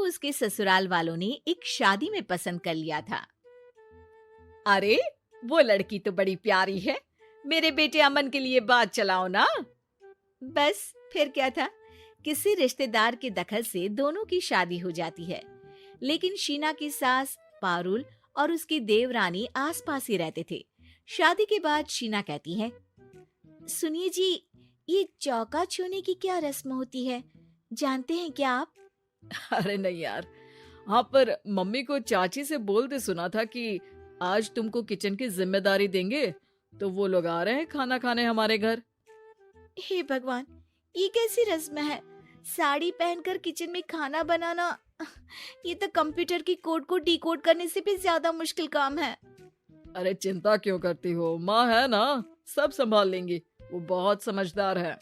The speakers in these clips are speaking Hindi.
उसके ससुराल वालों ने एक शादी में पसंद कर लिया था। अरे, वो लड़की तो बड़ी प्यारी है। मेरे बेटे अमन के लिए बात चलाओ ना। बस फिर क्या था, किसी रिश्तेदार के दखल से दोनों की शादी हो जाती है। लेकिन शीना की सास पारुल और उसकी देवरानी आसपास ही रहते थे। शादी के बाद शीना कहती है, सुनिए जी, ये चौका छूने की क्या रस्म होती है, जानते हैं क्या आप? अरे नहीं यार। हाँ, पर मम्मी को चाची से बोलते सुना था कि आज तुमको किचन की जिम्मेदारी देंगे, तो वो लोग आ रहे हैं खाना खाने हमारे घर। हे भगवान, ये कैसी रस्म है? साड़ी पहनकर किचन में खाना बनाना, ये तो कंप्यूटर की कोड को डिकोड करने से भी ज्यादा मुश्किल काम है। अरे चिंता क्यों करती हो, माँ है ना, सब संभाल लेंगी। वो बहुत समझदार है।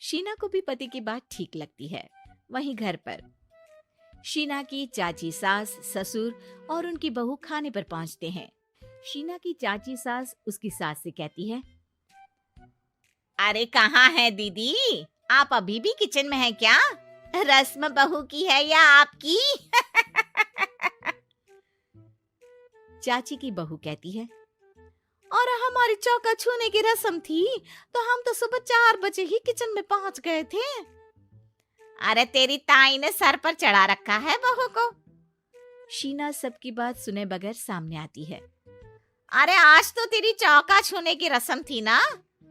शीना को भी पति की बात ठीक लगती है। वहीं घर पर शीना की चाची सास, ससुर और उनकी बहू खाने पर पहुंचते हैं। शीना की चाची सास उसकी सास से कहती है, अरे कहाँ है दीदी, आप अभी भी किचन में हैं क्या? रस्म बहू की है या आपकी? चाची की बहू कहती है, और हमारी चौका छूने की रस्म थी तो हम तो सुबह 4 बजे ही किचन में पहुंच गए थे। अरे तेरी ताई ने सर पर चढ़ा रखा है बहू को। शीना सबकी बात सुने बगैर सामने आती है। अरे आज तो तेरी चौका छूने की रस्म थी ना,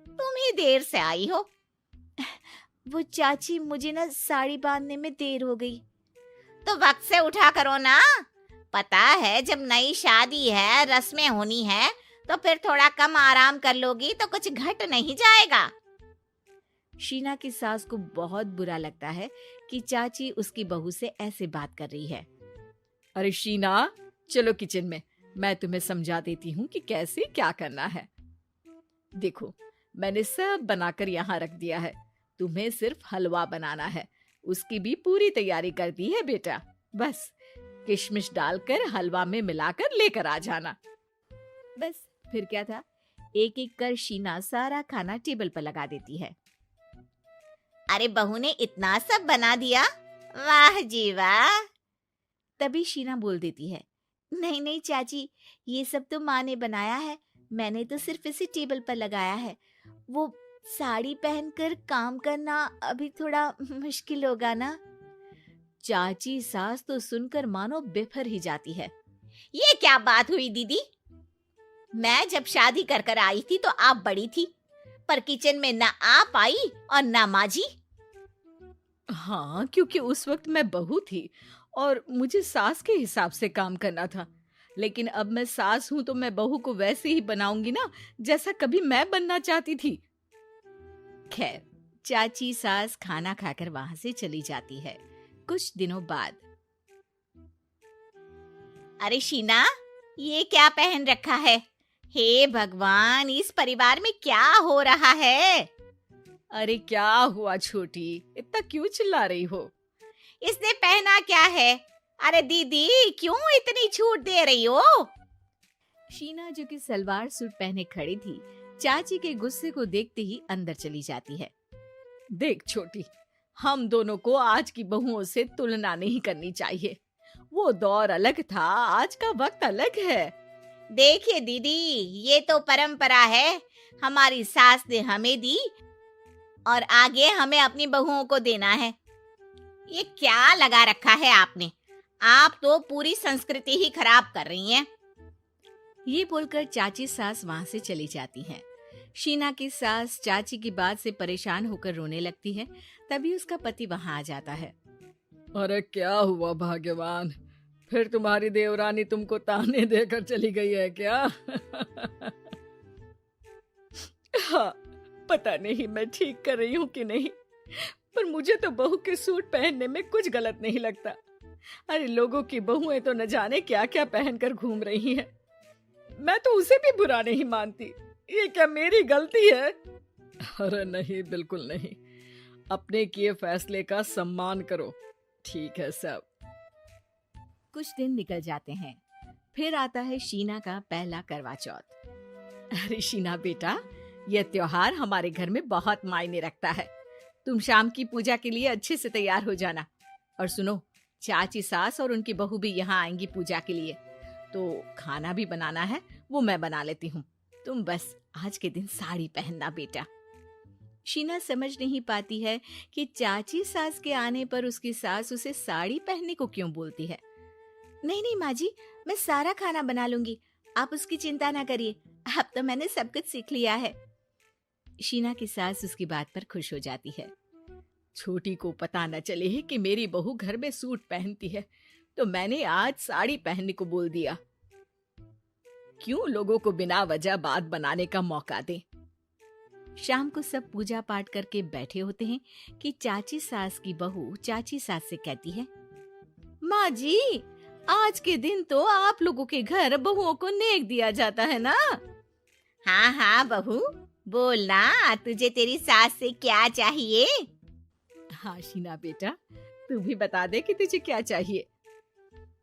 तुम ही देर से आई हो। वो चाची, मुझे ना साड़ी बांधने में देर हो गई। तो वक्त से उठा करो ना, पता है जब नई शादी है, रस्में होनी है, तो फिर थोड़ा कम आराम कर लोगी तो कुछ घट नहीं जाएगा। शीना की सास को बहुत बुरा लगता है कि चाची उसकी बहू से ऐसे बात कर रही है। अरे शीना, चलो किचन में, मैं तुम्हें समझा देती हूँ कि कैसे क्या करना है। देखो, मैंने सब बनाकर यहाँ रख दिया है, तुम्हें सिर्फ हलवा बनाना है। उसकी भी पूरी तैयारी कर दी है बेटा। बस किशमिश डालकर हलवा में मिलाकर लेकर आ जाना। बस फिर क्या था, एक एक कर शीना सारा खाना टेबल पर लगा देती है। अरे बहू ने इतना सब बना दिया, वाह जी वाह। तभी शीना बोल देती है, नहीं नहीं चाची, ये सब तो माँ ने बनाया है, मैंने तो सिर्फ इसे टेबल पर लगाया है। वो साड़ी पहनकर काम करना अभी थोड़ा मुश्किल होगा ना। चाची सास तो सुनकर मानो बिफर ही जाती है। ये क्या बात हुई दीदी, मैं जब शादी कर कर आई थी तो आप बड़ी थी, पर किचन में ना आप आई और ना माँ जी। हाँ, क्योंकि उस वक्त मैं बहू थी और मुझे सास के हिसाब से काम करना था। लेकिन अब मैं सास हूँ तो मैं बहू को वैसे ही बनाऊंगी ना, जैसा कभी मैं बनना चाहती थी। खैर, चाची सास खाना खाकर वहां से चली जाती है। कुछ दिनों बाद, अरे शीना, ये क्या पहन रखा है? हे भगवान, इस परिवार में क्या हो रहा है? अरे क्या हुआ छोटी, इतना क्यों चिल्ला रही हो? इसने पहना क्या है? अरे दीदी, क्यों इतनी छूट दे रही हो? शीना, जो कि सलवार सूट पहने खड़ी थी, चाची के गुस्से को देखते ही अंदर चली जाती है। देख छोटी, हम दोनों को आज की बहुओं से तुलना नहीं करनी चाहिए। वो दौर अलग था, आज का वक्त अलग है। देखिए दीदी, ये तो परंपरा है, हमारी सास ने हमें दी और आगे हमें अपनी बहुओं को देना है। ये क्या लगा रखा है आपने? आप तो पूरी संस्कृति ही खराब कर रही हैं। ये बोलकर चाची सास वहां से चली जाती हैं। शीना की सास चाची की बात से परेशान होकर रोने लगती है। तभी उसका पति वहां आ जाता है। अरे क्या हुआ भाग्यवान, फिर तुम्हारी देवरानी तुमको ताने देकर चली गई है क्या? हाँ, पता नहीं मैं ठीक कर रही हूँ कि नहीं, पर मुझे तो बहू के सूट पहनने में कुछ गलत नहीं लगता। अरे लोगों की बहुएं तो न जाने क्या क्या पहनकर घूम रही हैं। मैं तो उसे भी बुरा नहीं मानती। ये क्या मेरी गलती है? अरे नहीं, बिल्कुल नहीं। अपने किए फैसले का सम्मान करो, ठीक है सब। कुछ दिन निकल जाते हैं। फिर आता है शीना का पहला करवा चौथ। अरे शीना बेटा, यह त्योहार हमारे घर में बहुत मायने रखता है। तुम शाम की पूजा के लिए अच्छे से तैयार हो जाना। और सुनो, चाची सास और उनकी बहू भी यहाँ आएंगी पूजा के लिए, तो खाना भी बनाना है, वो मैं बना लेती हूँ। तुम बस आज के दिन साड़ी पहनना बेटा। शीना समझ नहीं पाती है कि चाची सास के आने पर उसकी सास उसे साड़ी पहनने को क्यों बोलती है। नहीं नहीं माँ जी, मैं सारा खाना बना लूंगी, आप उसकी चिंता ना करिए, अब तो मैंने सब कुछ सीख लिया है। शीना की सास उसकी बात पर खुश हो जाती है। छोटी को पता न चले कि मेरी बहू घर में सूट पहनती है, तो मैंने आज साड़ी पहनने को बोल दिया। क्यों लोगों को बिना वजह बात बनाने का मौका दें। शाम को सब पूजा पाठ करके बैठे होते हैं कि चाची सास की बहू चाची सास से कहती है, माँ जी, आज के दिन तो आप लोगों के घर बहुओं को नेक दिया जाता है ना। हाँ हाँ बहू, बोलना, तुझे तेरी सास से क्या चाहिए। हाँ शीना बेटा, तू भी बता दे कि तुझे क्या चाहिए।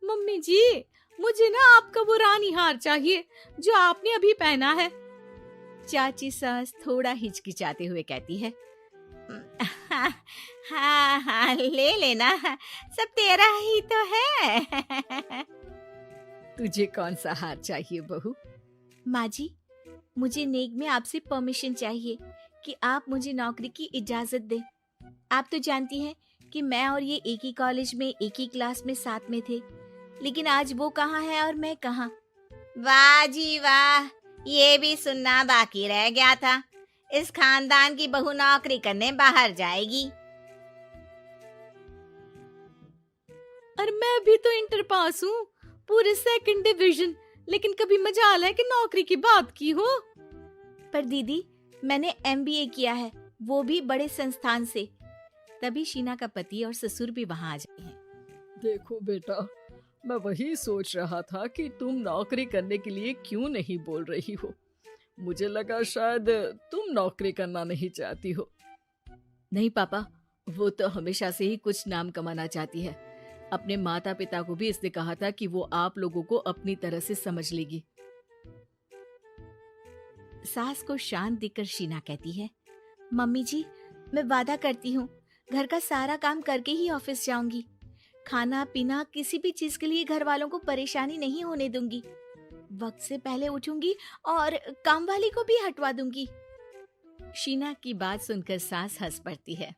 मम्मी जी, मुझे ना आपका वो रानी हार चाहिए जो आपने अभी पहना है। चाची सास थोड़ा हिचकिचाते हुए कहती है, हाँ हाँ ले लेना, सब तेरा ही तो है। तुझे कौन सा हार चाहिए बहू। माँ जी, मुझे नेक में आपसे परमिशन चाहिए कि आप मुझे नौकरी की इजाजत दें। आप तो जानती हैं कि मैं और ये एक ही कॉलेज में एक ही क्लास में साथ में थे, लेकिन आज वो कहाँ है और मैं कहाँ। वाह जी वाह, ये भी सुनना बाकी रह गया था, इस खानदान की बहू नौकरी करने बाहर जाएगी। और मैं भी तो इंटर पास हूँ, पूरे 2nd डिवीजन, लेकिन कभी मजाल है कि नौकरी की बात की हो। पर दीदी, मैंने MBA किया है, वो भी बड़े संस्थान से। तभी शीना का पति और ससुर भी वहाँ आ जाते हैं। देखो बेटा, मैं वही सोच रहा था कि तुम नौकरी करने के लिए क्यों नहीं बोल रही हो। मुझे लगा शायद तुम नौकरी करना नहीं चाहती हो। नहीं पापा, वो तो हमेशा से ही कुछ नाम कमाना चाहती है। अपने माता पिता को भी इसने कहा था कि वो आप लोगों को अपनी तरह से समझ लेगी। सास को शांत देखकर शीना कहती है, मम्मी जी, मैं वादा करती हूँ, घर का सारा काम करके ही ऑफिस जाऊंगी। खाना पीना किसी भी चीज के लिए घर वालों को परेशानी नहीं होने दूंगी। वक्त से पहले उठूंगी और काम वाली को भी हटवा दूंगी। शीना की बात सुनकर सास हंस पड़ती है।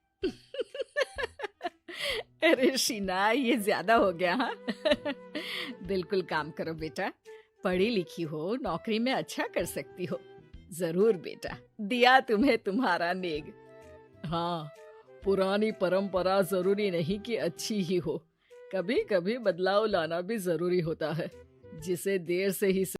अरे शीना, ये ज्यादा हो गया। हाँ? बिल्कुल काम करो बेटा, पढ़ी लिखी हो, नौकरी में अच्छा कर सकती हो। जरूर बेटा, दिया तुम्हें तुम्हारा नेग। हाँ, पुरानी परंपरा जरूरी नहीं कि अच्छी ही हो, कभी कभी बदलाव लाना भी जरूरी होता है, जिसे देर से ही